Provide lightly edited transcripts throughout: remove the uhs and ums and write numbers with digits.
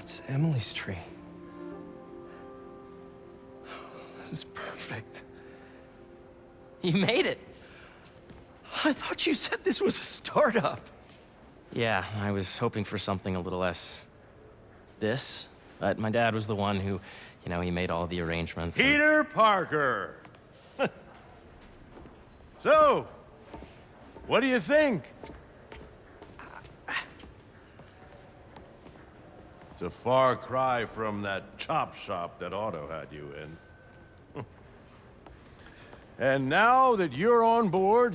That's Emily's tree. This is perfect. You made it! I thought you said this was a startup. Yeah, I was hoping for something a little less... this. But my dad was the one who, he made all the arrangements. Peter Parker! So, what do you think? It's a far cry from that chop shop that Otto had you in. And now that you're on board,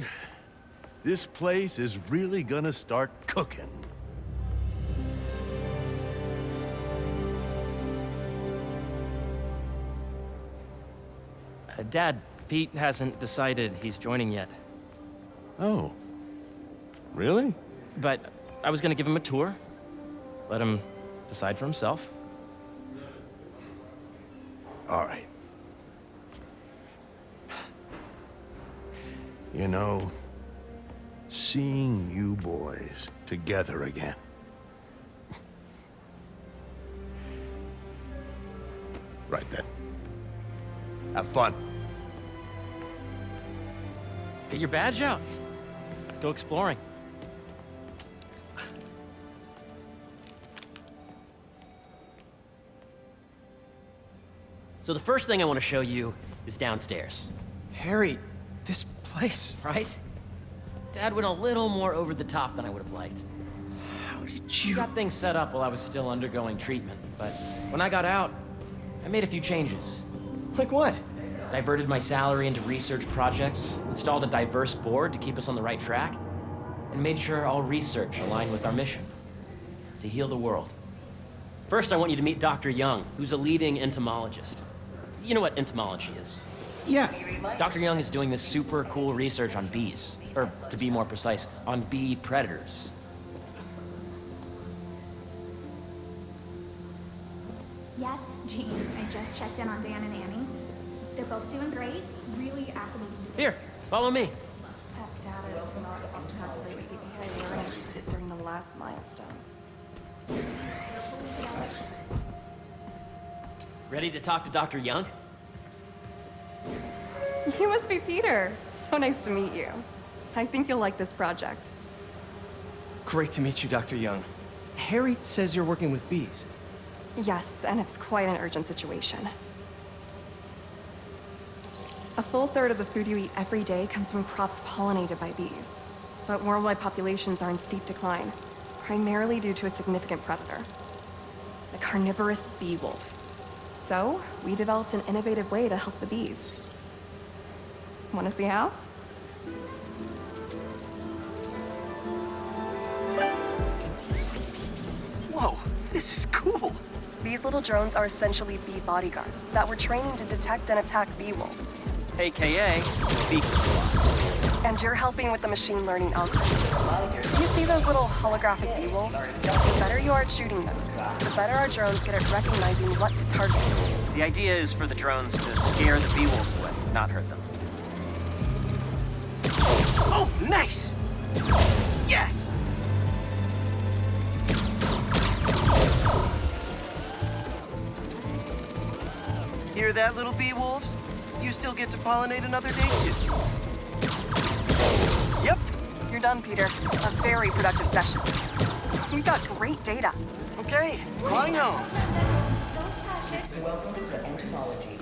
this place is really gonna start cooking. Dad, Pete hasn't decided he's joining yet. Oh. Really? But I was gonna give him a tour. Let him decide for himself. All right. You know, seeing you boys together again. Right then. Have fun. Get your badge out. Let's go exploring. So the first thing I want to show you is downstairs. Harry, this place. Right? Dad went a little more over the top than I would have liked. How did He you... got things set up while I was still undergoing treatment, but when I got out, I made a few changes. Like what? Diverted my salary into research projects, installed a diverse board to keep us on the right track, and made sure all research aligned with our mission, to heal the world. First, I want you to meet Dr. Young, who's a leading entomologist. You know what entomology is? Yeah. Dr. Young is doing this super cool research on bees, or to be more precise, on bee predators. Yes, Jean. I just checked in on Dan and Annie. They're both doing great, really acclimating to Here, follow me. That data is not entirely the behavior I did during the last milestone. Ready to talk to Dr. Young? You must be Peter. So nice to meet you. I think you'll like this project. Great to meet you, Dr. Young. Harry says you're working with bees. Yes, and it's quite an urgent situation. A full third of the food you eat every day comes from crops pollinated by bees. But worldwide populations are in steep decline, primarily due to a significant predator, the carnivorous bee wolf. So, we developed an innovative way to help the bees. Want to see how? Whoa, this is cool. These little drones are essentially bee bodyguards that were training to detect and attack bee wolves. AKA Bee Squad. And you're helping with the machine learning algorithm. You see those little holographic bee wolves? The better you are at shooting those, the better our drones get at recognizing what to target. The idea is for the drones to scare the bee wolves away, not hurt them. Oh, nice! Yes! Hear that, little bee wolves? You still get to pollinate another day, too. Yep. You're done, Peter. A very productive session. We've got great data. Okay, flying home. Welcome to entomology.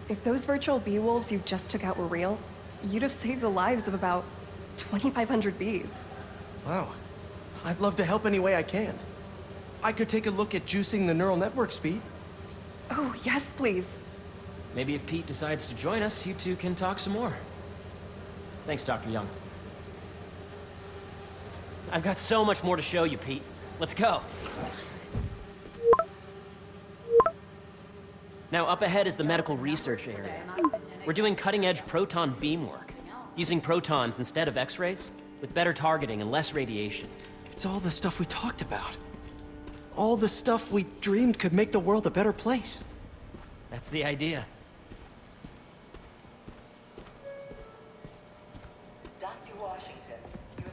If those virtual bee wolves you just took out were real, you'd have saved the lives of about 2,500 bees. Wow. I'd love to help any way I can. I could take a look at juicing the neural network speed. Oh, yes, please. Maybe if Pete decides to join us, you two can talk some more. Thanks, Dr. Young. I've got so much more to show you, Pete. Let's go. Now, up ahead is the medical research area. We're doing cutting-edge proton beam work, using protons instead of X-rays, with better targeting and less radiation. It's all the stuff we talked about. All the stuff we dreamed could make the world a better place. That's the idea. Dr. Washington, you're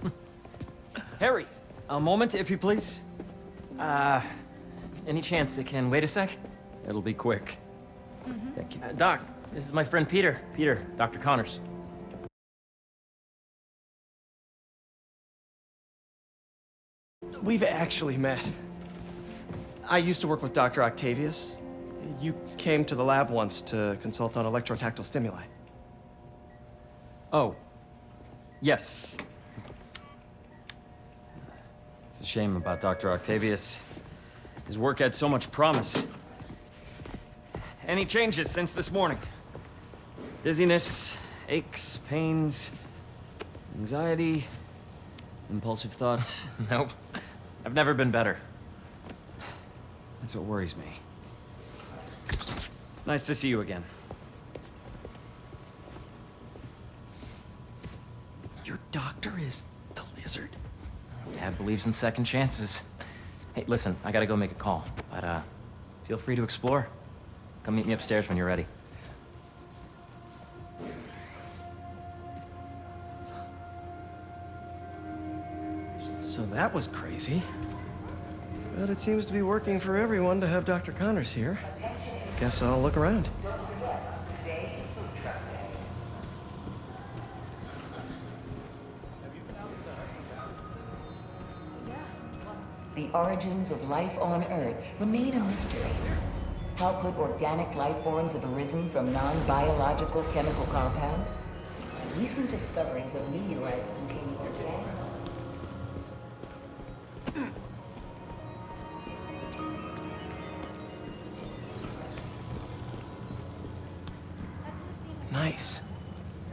that? Harry, a moment, if you please. Any chance it can wait a sec? It'll be quick. Thank you. Doc, this is my friend Peter. Peter, Dr. Connors. We've actually met. I used to work with Dr. Octavius. You came to the lab once to consult on electrotactile stimuli. Oh. Yes. It's a shame about Dr. Octavius. His work had so much promise. Any changes since this morning? Dizziness, aches, pains, anxiety, impulsive thoughts. Nope. I've never been better. That's what worries me. Nice to see you again. Your doctor is the lizard? Dad believes in second chances. Hey, listen, I gotta go make a call, but feel free to explore. Come meet me upstairs when you're ready. So that was crazy. But it seems to be working for everyone to have Dr. Connors here. Guess I'll look around. The origins of life on Earth remain a mystery. How could organic life forms have arisen from non-biological chemical compounds? Recent discoveries of meteorites containing organic... Nice.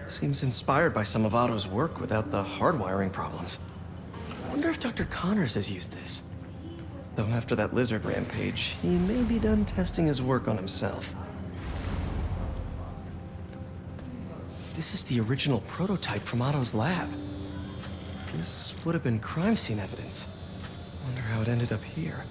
Seems inspired by some of Otto's work without the hardwiring problems. Wonder if Dr. Connors has used this. Though after that lizard rampage, he may be done testing his work on himself. This is the original prototype from Otto's lab. This would have been crime scene evidence. Wonder how it ended up here.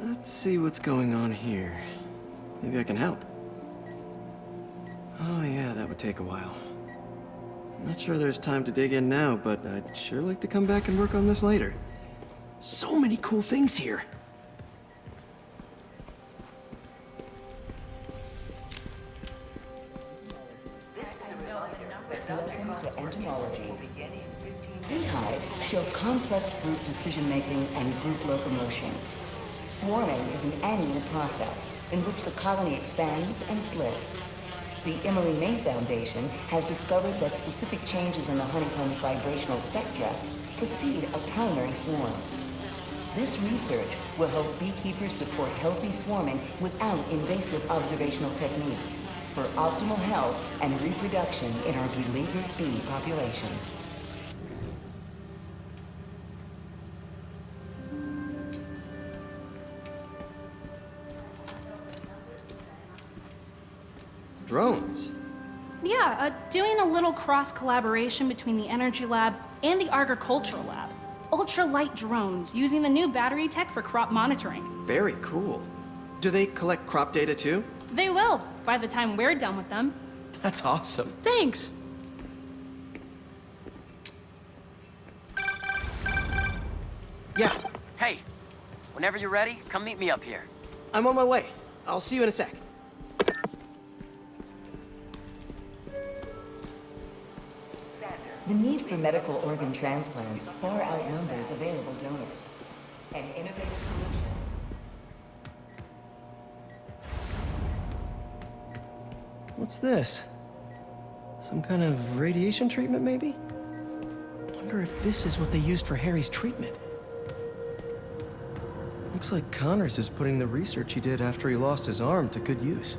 Let's see what's going on here. Maybe I can help. Oh yeah, that would take a while. Not sure there's time to dig in now, but I'd sure like to come back and work on this later. So many cool things here. Welcome to entomology. Beehives show complex group decision-making and group locomotion. Swarming is an annual process in which the colony expands and splits. The Emily May Foundation has discovered that specific changes in the honeycomb's vibrational spectra precede a primary swarm. This research will help beekeepers support healthy swarming without invasive observational techniques for optimal health and reproduction in our beleaguered bee population. Drones. Yeah, doing a little cross-collaboration between the Energy Lab and the Agricultural Lab. Ultralight drones using the new battery tech for crop monitoring. Very cool. Do they collect crop data too? They will, by the time we're done with them. That's awesome. Thanks. Yeah, Hey, whenever you're ready, come meet me up here. I'm on my way. I'll see you in a sec. The need for medical organ transplants far outnumbers available donors. An innovative solution. What's this? Some kind of radiation treatment, maybe? Wonder if this is what they used for Harry's treatment. Looks like Connors is putting the research he did after he lost his arm to good use.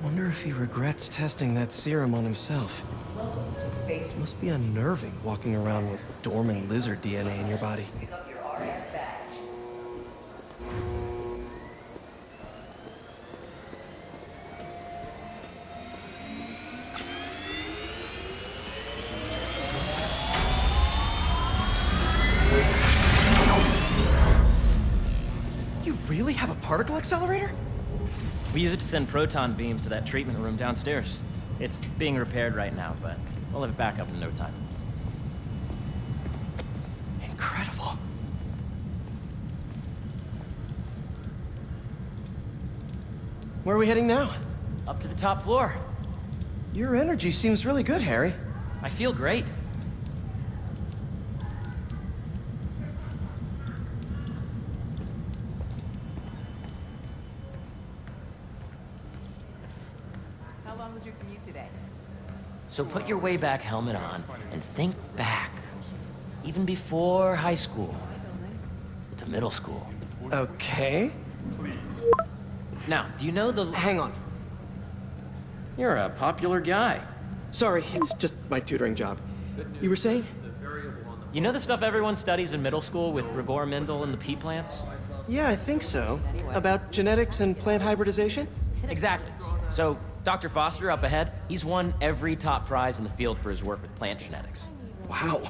Wonder if he regrets testing that serum on himself. Welcome to Space. Must be unnerving walking around with dormant lizard DNA in your body. Pick up your RF badge. have a particle accelerator? We use it to send proton beams to that treatment room downstairs. It's being repaired right now, but we'll have it back up in no time. Incredible. Where are we heading now? Up to the top floor. Your energy seems really good, Harry. I feel great. How long was your commute today? So put your Wayback helmet on and think back. Even before high school. To middle school. Okay. Now, do you know the... Hang on. You're a popular guy. Sorry, it's just my tutoring job. You were saying? You know the stuff everyone studies in middle school with Gregor Mendel and the pea plants? Yeah, I think so. About genetics and plant hybridization? Exactly. So, Dr. Foster up ahead, he's won every top prize in the field for his work with plant genetics. Wow.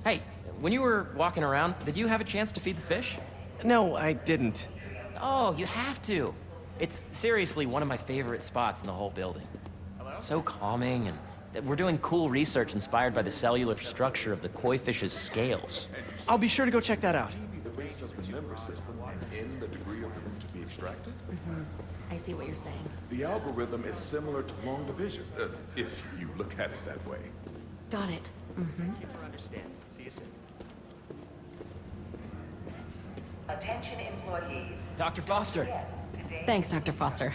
Hey, when you were walking around, did you have a chance to feed the fish? No, I didn't. Oh, you have to. It's seriously one of my favorite spots in the whole building. So calming, and we're doing cool research inspired by the cellular structure of the koi fish's scales. I'll be sure to go check that out. The base of the member system and the degree of the root to be extracted. I see what you're saying. The algorithm is similar to long division, if you look at it that way. Got it. Thank you for understanding. See you soon. Attention employees. Dr. Foster. Thanks, Dr. Foster.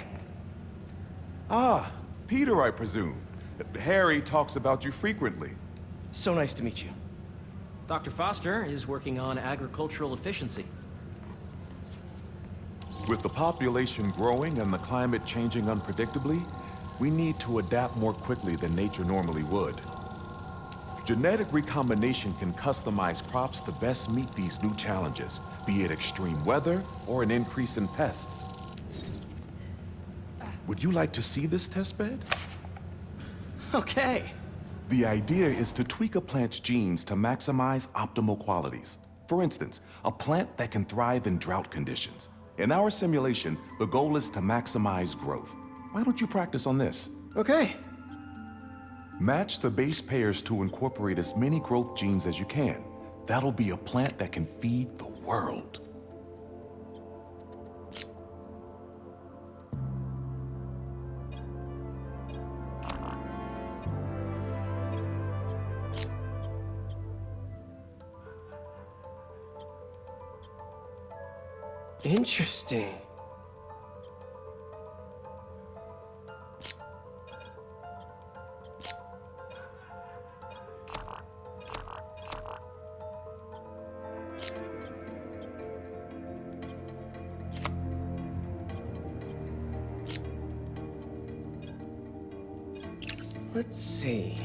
Ah, Peter, I presume. Harry talks about you frequently. So nice to meet you. Dr. Foster is working on agricultural efficiency. With the population growing and the climate changing unpredictably, we need to adapt more quickly than nature normally would. Genetic recombination can customize crops to best meet these new challenges, be it extreme weather or an increase in pests. Would you like to see this testbed? Okay. The idea is to tweak a plant's genes to maximize optimal qualities. For instance, a plant that can thrive in drought conditions. In our simulation, the goal is to maximize growth. Why don't you practice on this? Okay. Match the base pairs to incorporate as many growth genes as you can. That'll be a plant that can feed the world. Interesting. Let's see.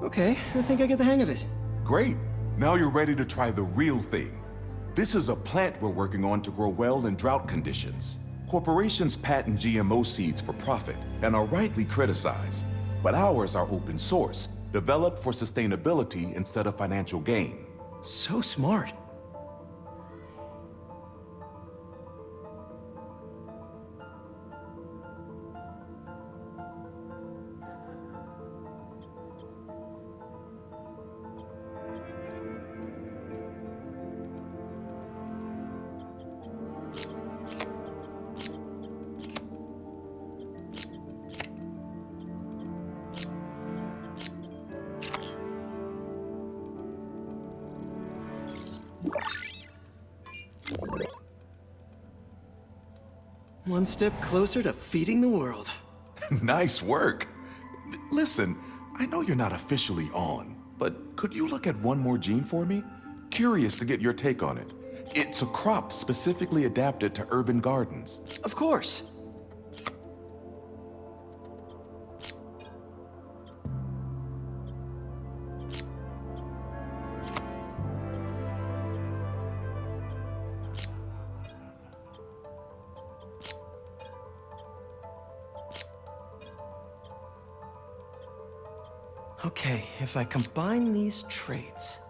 Okay, I think I get the hang of it. Great. Now you're ready to try the real thing. This is a plant we're working on to grow well in drought conditions. Corporations patent GMO seeds for profit and are rightly criticized. But ours are open source, developed for sustainability instead of financial gain. So smart. One step closer to feeding the world. Nice work. Listen, I know you're not officially on, but could you look at one more gene for me? Curious to get your take on it. It's a crop specifically adapted to urban gardens. Of course. Okay, if I combine these traits...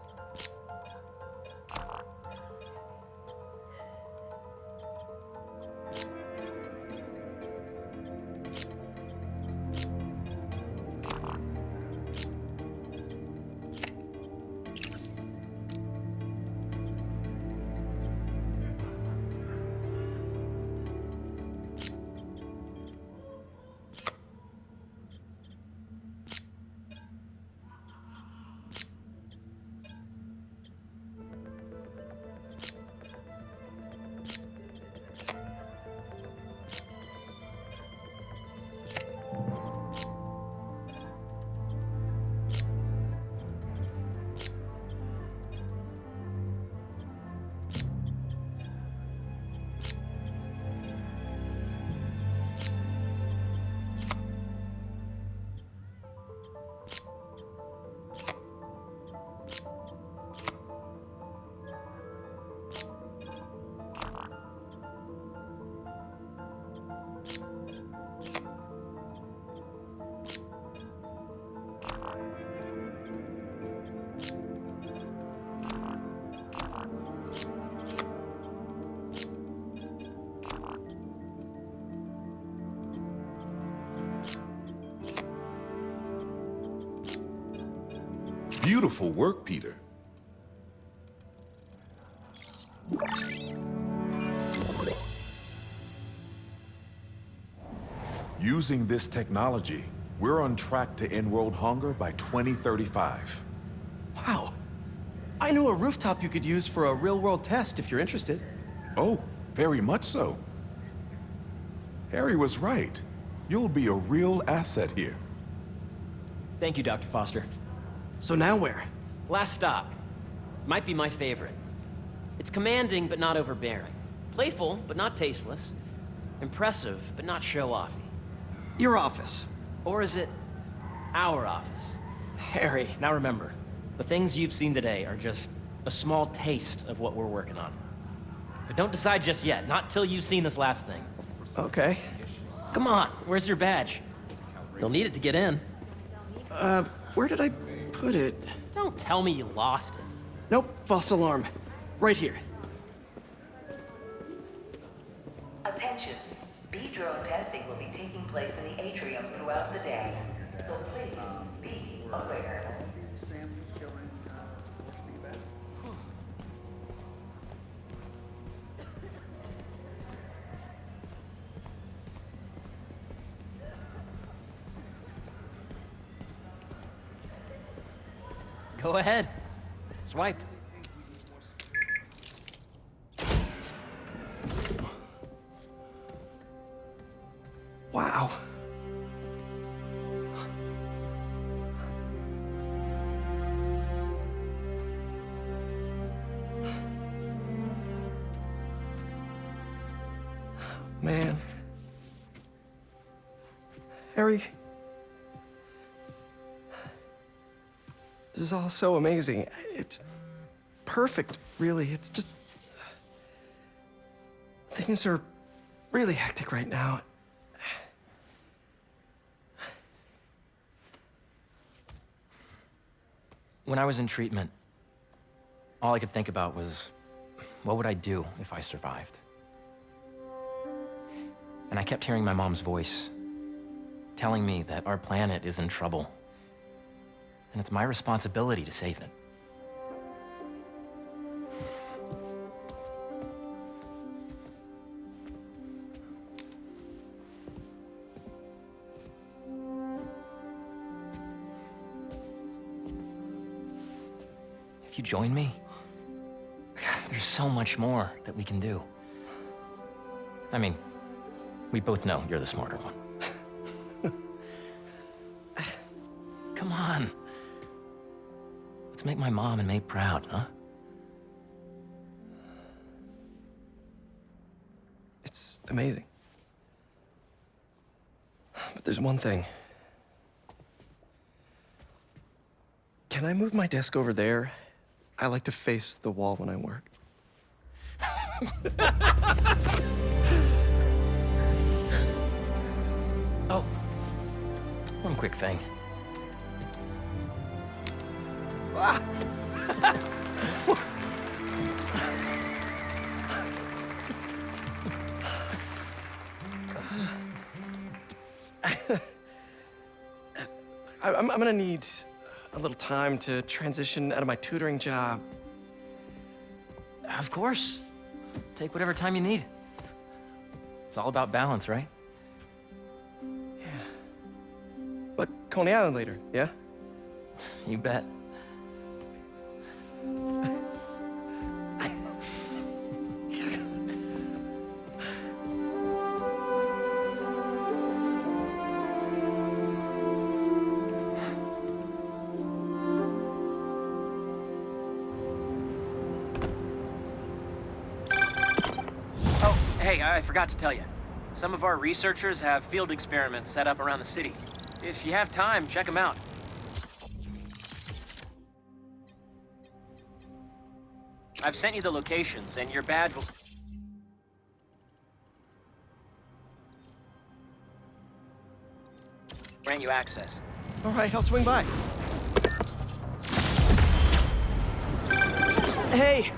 Beautiful work, Peter. Using this technology, we're on track to end world hunger by 2035. Wow. I know a rooftop you could use for a real-world test if you're interested. Oh, very much so. Harry was right. You'll be a real asset here. Thank you, Dr. Foster. So now where? Last stop. Might be my favorite. It's commanding, but not overbearing. Playful, but not tasteless. Impressive, but not show-offy. Your office. Or is it our office? Harry. Now remember, the things you've seen today are just a small taste of what we're working on. But don't decide just yet, not till you've seen this last thing. Okay. Come on, where's your badge? You'll need it to get in. Where did I put it? Don't tell me you lost it. Nope, false alarm. Right here. Attention. Bee drone testing will be taking place in the atrium throughout the day. So please be aware. Go ahead. Swipe. Wow. Man. Harry. This is all so amazing. It's perfect, really. It's just... Things are really hectic right now. When I was in treatment, all I could think about was, what would I do if I survived? And I kept hearing my mom's voice, telling me that our planet is in trouble. And it's my responsibility to save it. If you join me, there's so much more that we can do. I mean, we both know you're the smarter one. Come on. Let's make my mom and May proud, huh? It's amazing. But there's one thing. Can I move my desk over there? I like to face the wall when I work. Oh, one quick thing. I'm gonna need a little time to transition out of my tutoring job. Of course. Take whatever time you need. It's all about balance, right? But Coney Island later, yeah? You bet. Hey, I forgot to tell you. Some of our researchers have field experiments set up around the city. If you have time, check them out. I've sent you the locations, and your badge will... grant you access. All right, I'll swing by. Hey,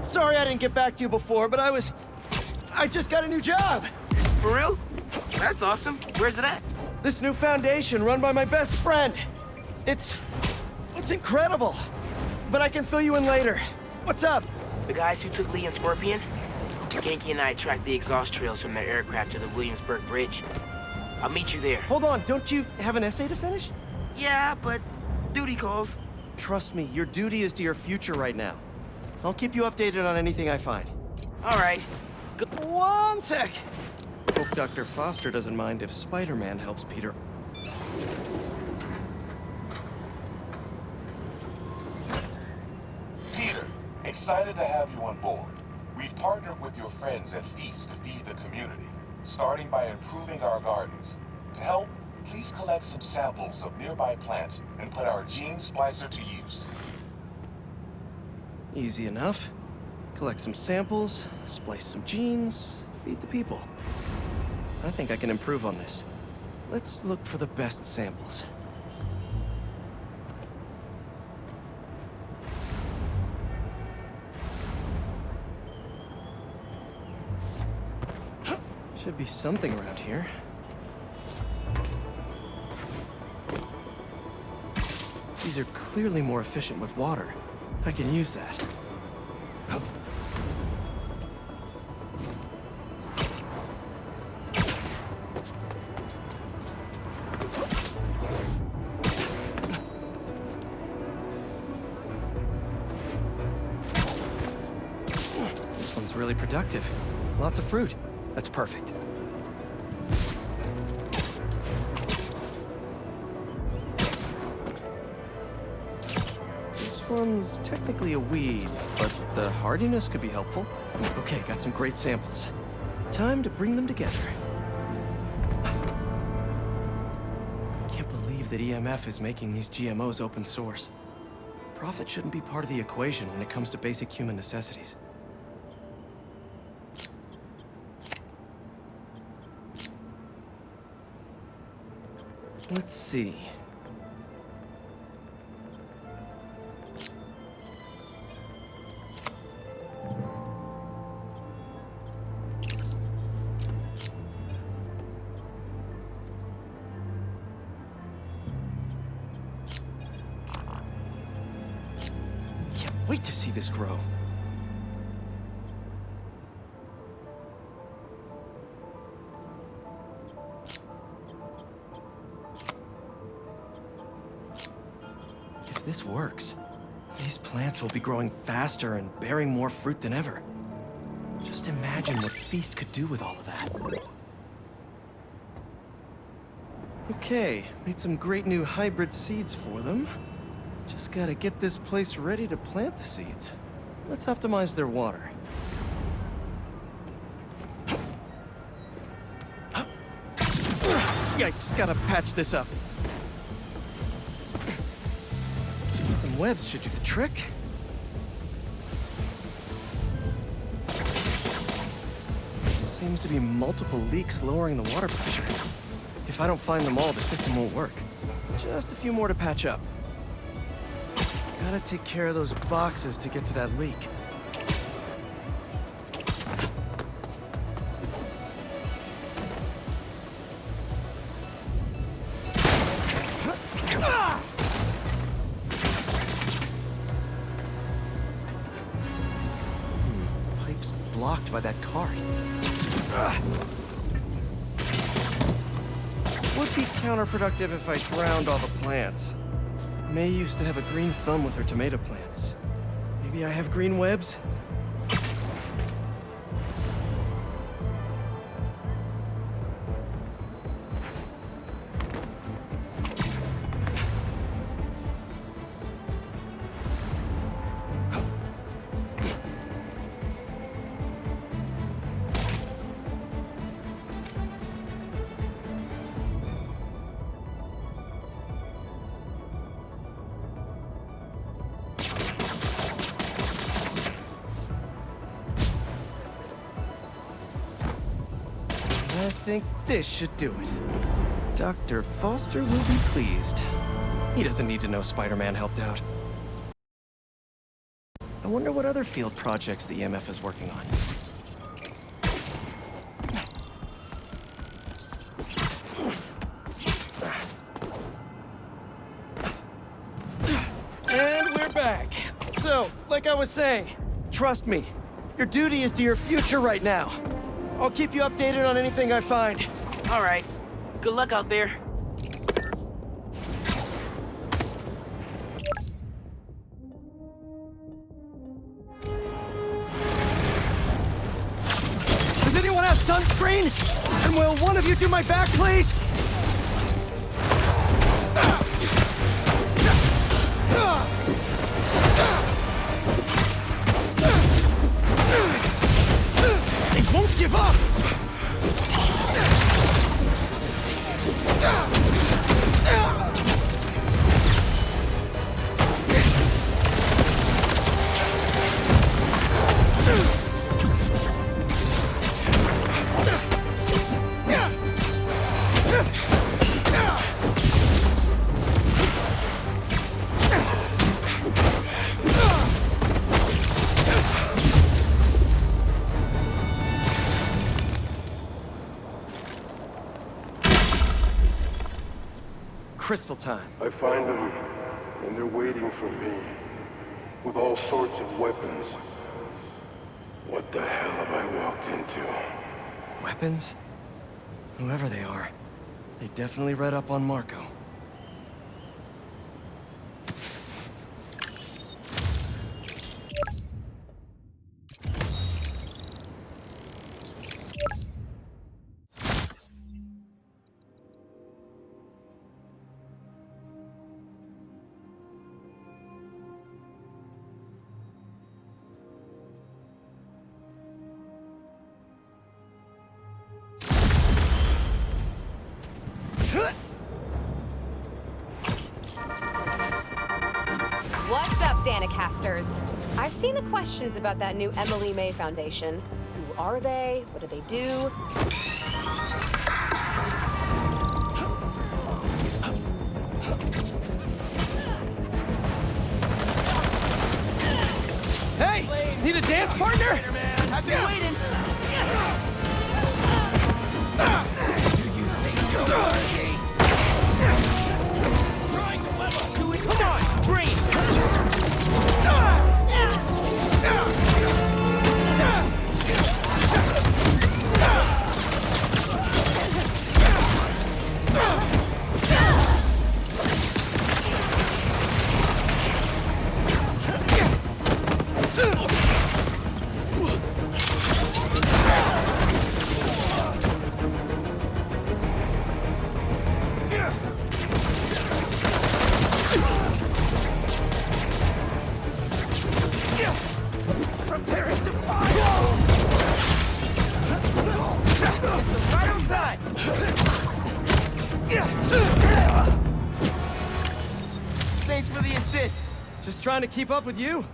sorry I didn't get back to you before, but I just got a new job. For real? That's awesome. Where's it at? This new foundation run by my best friend. It's incredible. But I can fill you in later. What's up? The guys who took Lee and Scorpion? Ganke and I tracked the exhaust trails from their aircraft to the Williamsburg Bridge. I'll meet you there. Hold on, don't you have an essay to finish? Yeah, but duty calls. Trust me, your duty is to your future right now. I'll keep you updated on anything I find. All right. One sec! Hope Dr. Foster doesn't mind if Spider-Man helps Peter. Peter, excited to have you on board. We've partnered with your friends at Feast to feed the community, starting by improving our gardens. To help, please collect some samples of nearby plants and put our gene splicer to use. Easy enough. Collect some samples, splice some genes, feed the people. I think I can improve on this. Let's look for the best samples. Should be something around here. These are clearly more efficient with water. I can use that. This one's really productive. Lots of fruit. That's perfect. This one's technically a weed, but the hardiness could be helpful. Okay, got some great samples. Time to bring them together. Can't believe that EMF is making these GMOs open source. Profit shouldn't be part of the equation when it comes to basic human necessities. Let's see. Can't wait to see this grow. If this works, these plants will be growing faster and bearing more fruit than ever. Just imagine what Feast could do with all of that. Okay, made some great new hybrid seeds for them. Just gotta get this place ready to plant the seeds. Let's optimize their water. Yikes, gotta patch this up. Some webs should do the trick. Seems to be multiple leaks lowering the water pressure. If I don't find them all, the system won't work. Just a few more to patch up. Gotta take care of those boxes to get to that leak. Pipe's blocked by that cart. Would be counterproductive if I drowned all the plants. May used to have a green thumb with her tomato plants. Maybe I have green webs? I think this should do it. Dr. Foster will be pleased. He doesn't need to know Spider-Man helped out. I wonder what other field projects the EMF is working on. And we're back. So, like I was saying, trust me, your duty is to your future right now. I'll keep you updated on anything I find. All right. Good luck out there. Does anyone have sunscreen? And will one of you do my back, please? They won't give up! Crystal time. I find them, and they're waiting for me, with all sorts of weapons. What the hell have I walked into? Weapons? Whoever they are, they definitely read up on Marco. What's up, Danicasters? I've seen the questions about that new Emily May Foundation. Who are they? What do they do? Hey! Need a dance partner? I've been waiting. Trying to level to it. Come on, brain. Prepare it to fire! Right on time! Thanks for the assist. Just trying to keep up with you.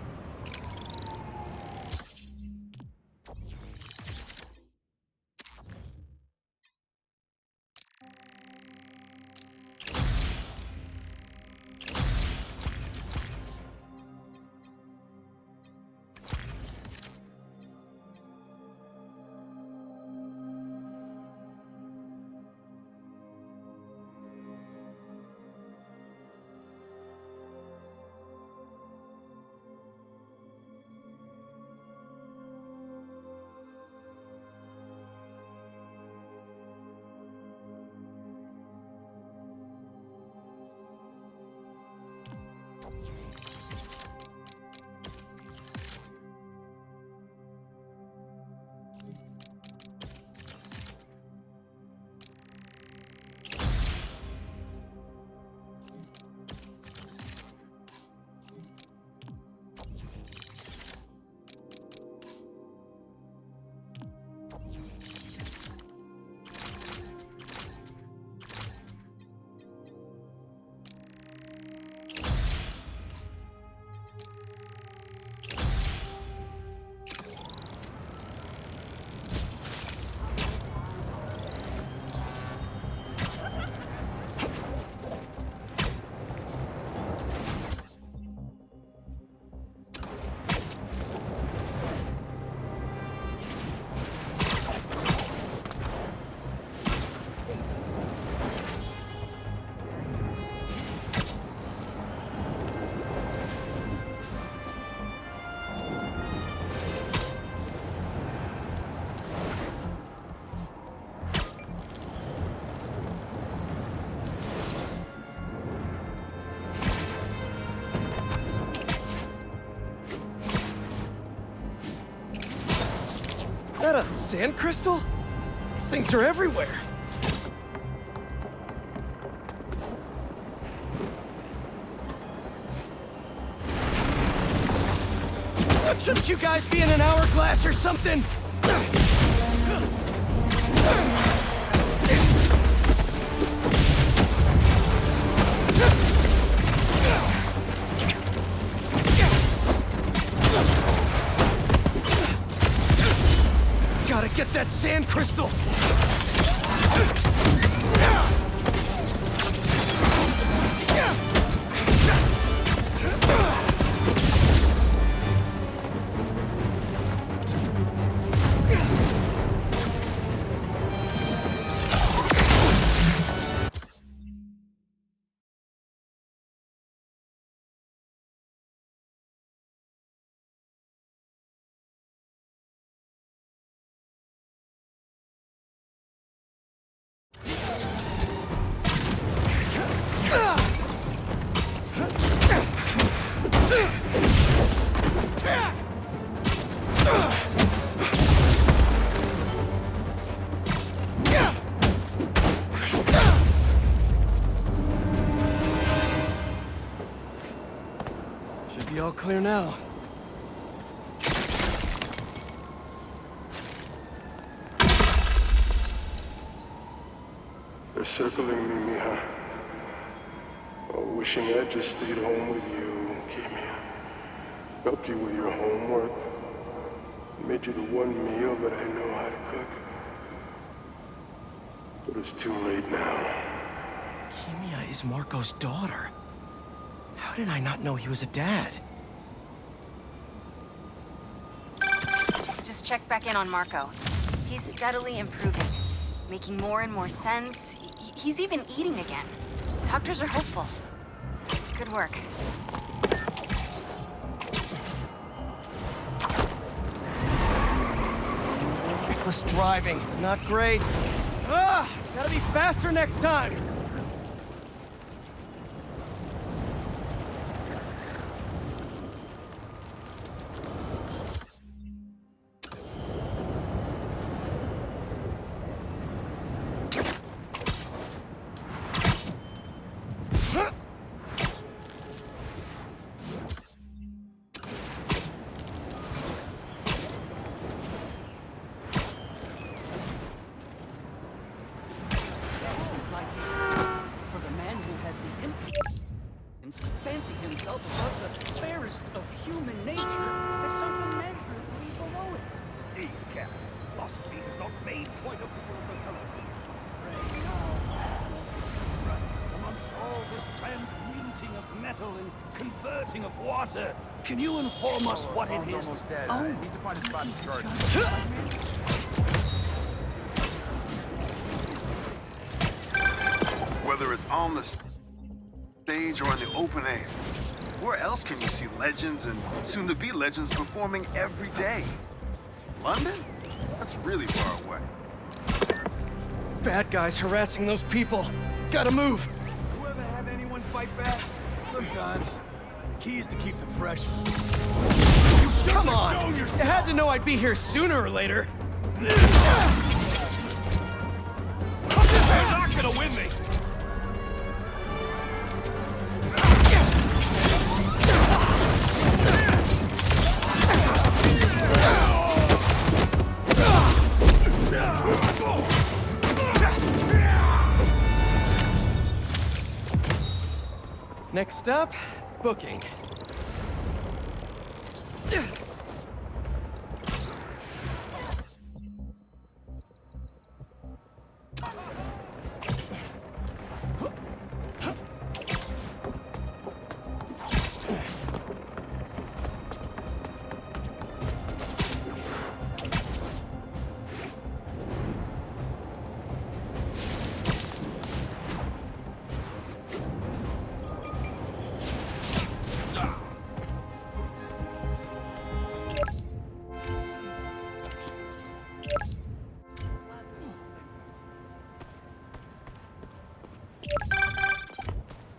Sand crystal? These things are everywhere. Shouldn't you guys be in an hourglass or something? Gotta get that sand crystal! Should be all clear now. They're circling me, Mija. Oh, wishing I'd just stayed home with you, Kimia. Helped you with your homework. Made you the one meal that I know how to cook. But it's too late now. Kimia is Marco's daughter. How did I not know he was a dad? Just check back in on Marco. He's steadily improving, making more and more sense. He's even eating again. Doctors are hopeful. Good work. Reckless driving, not great. Ah, gotta be faster next time. Fancy himself above the fairest of human nature as something measurably below it. He can't. Philosophy has not made quite a fool of himself. Pray now, amongst all this transmuting of metal and converting of water, can you inform us what it is? Dead. I need to find a spot to charge. Whether it's on the stage or in the open air, where else can you see legends and soon-to-be legends performing every day? London? That's really far away. Bad guys harassing those people. Gotta move. You ever have anyone fight back? Sometimes. Key is to keep the pressure. Come on! You had to know I'd be here sooner or later. You're not gonna win me! Next up, booking.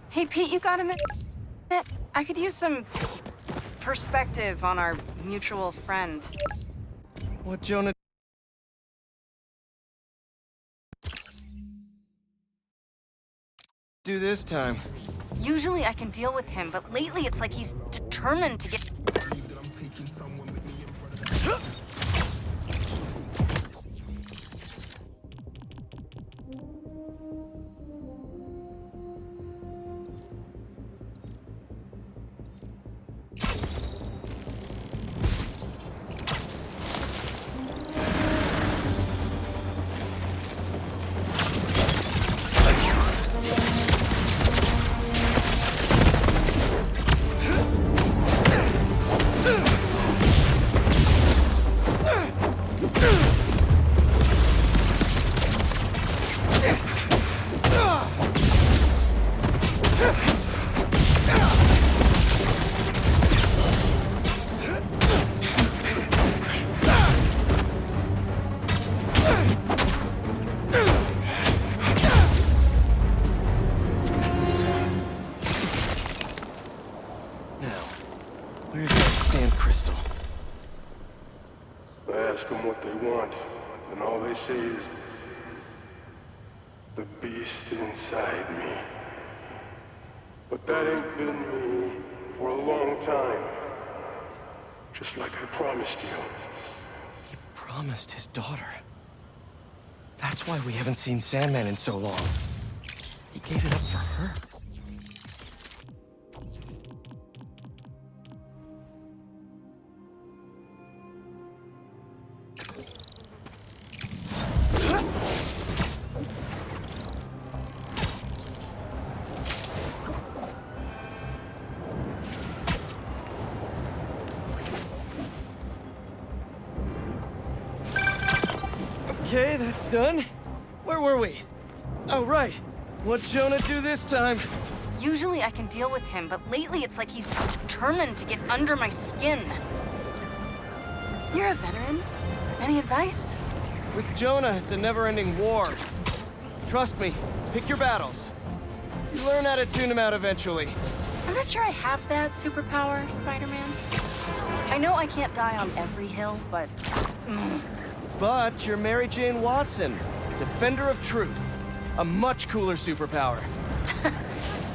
Hey, Pete, you got a minute? I could use some perspective on our mutual friend. What Jonah do this time? Usually I can deal with him, but lately it's like he's determined to get... Where's that sand crystal? I ask them what they want, and all they say is, the beast inside me. But that ain't been me for a long time. Just like I promised you. He promised his daughter. That's why we haven't seen Sandman in so long. He gave it up for her. Okay, that's done. Where were we? Oh, right. What'd Jonah do this time? Usually I can deal with him, but lately it's like he's determined to get under my skin. You're a veteran. Any advice? With Jonah, it's a never-ending war. Trust me, pick your battles. You learn how to tune him out eventually. I'm not sure I have that superpower, Spider-Man. I know I can't die on every hill, but... But you're Mary Jane Watson, defender of truth. A much cooler superpower.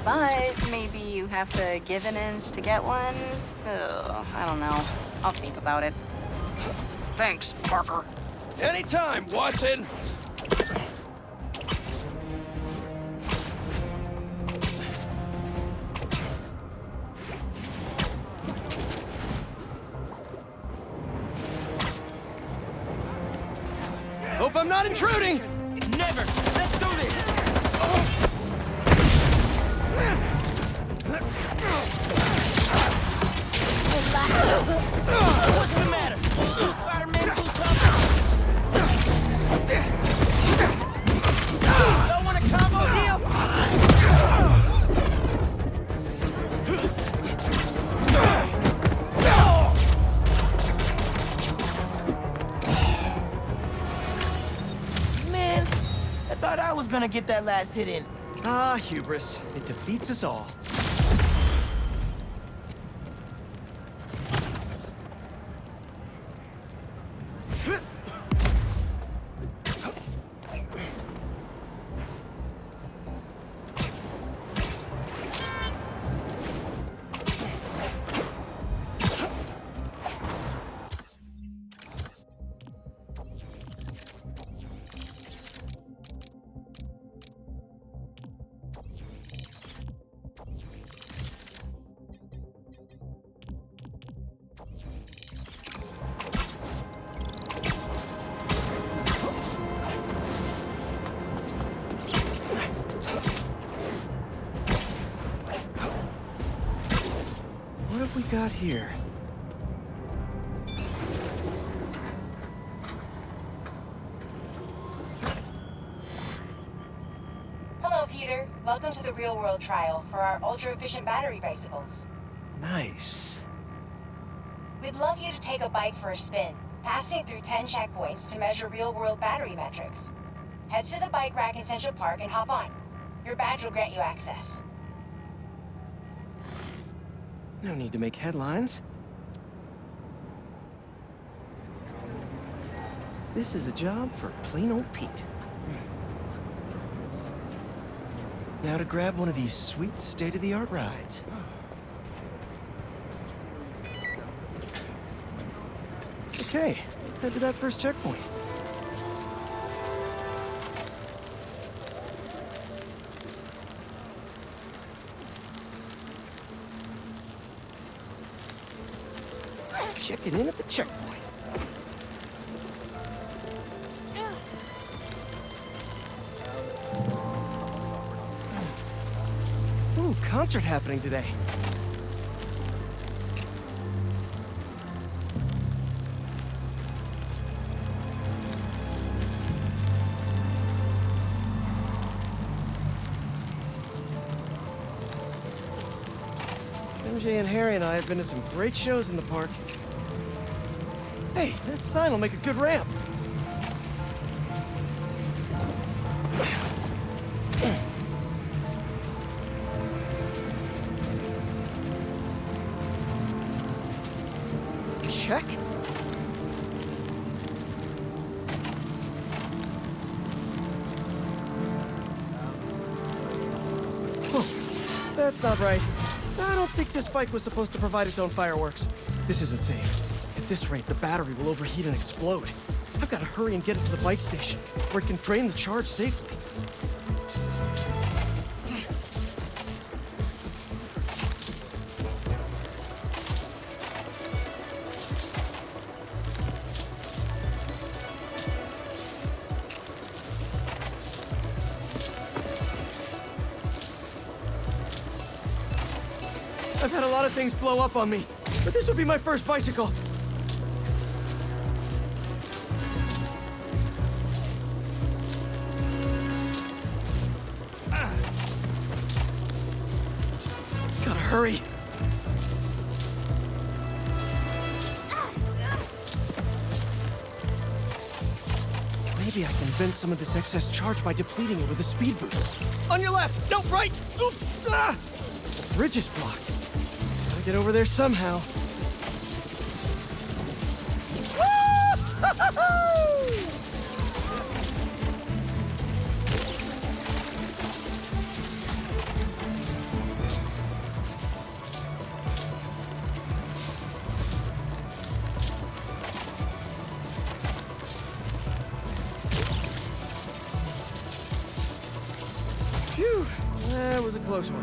But maybe you have to give an inch to get one? Ugh, I don't know. I'll think about it. Thanks, Parker. Anytime, Watson! Hope I'm not intruding! Never! Let's do this! What's the matter? Spider-Man too tough? Don't want a combo deal? Man, I thought I was gonna get that last hit in. Ah, hubris. It defeats us all. What have we got here? Hello, Peter. Welcome to the real-world trial for our ultra-efficient battery bicycles. Nice. We'd love you to take a bike for a spin, passing through 10 checkpoints to measure real-world battery metrics. Head to the bike rack in Central Park and hop on. Your badge will grant you access. No need to make headlines. This is a job for plain old Pete. Now to grab one of these sweet state-of-the-art rides. Okay, let's head to that first checkpoint. Checking in at the checkpoint. Ooh, concert happening today. MJ and Harry and I have been to some great shows in the park. Hey, that sign will make a good ramp. Check. Oh, that's not right. I don't think this bike was supposed to provide its own fireworks. This isn't safe. At this rate, the battery will overheat and explode. I've got to hurry and get it to the bike station, where it can drain the charge safely. I've had a lot of things blow up on me, but this would be my first bicycle. Gotta hurry. Maybe I can vent some of this excess charge by depleting it with a speed boost. On your left! No, right! Oops! Ah! The bridge is blocked. Gotta get over there somehow. Phew, that was a close one.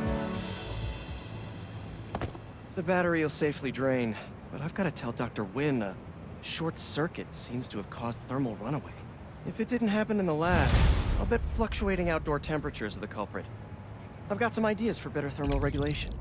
The battery will safely drain, but I've got to tell Dr. Wynn a short circuit seems to have caused thermal runaway. If it didn't happen in the lab, I'll bet fluctuating outdoor temperatures are the culprit. I've got some ideas for better thermal regulation.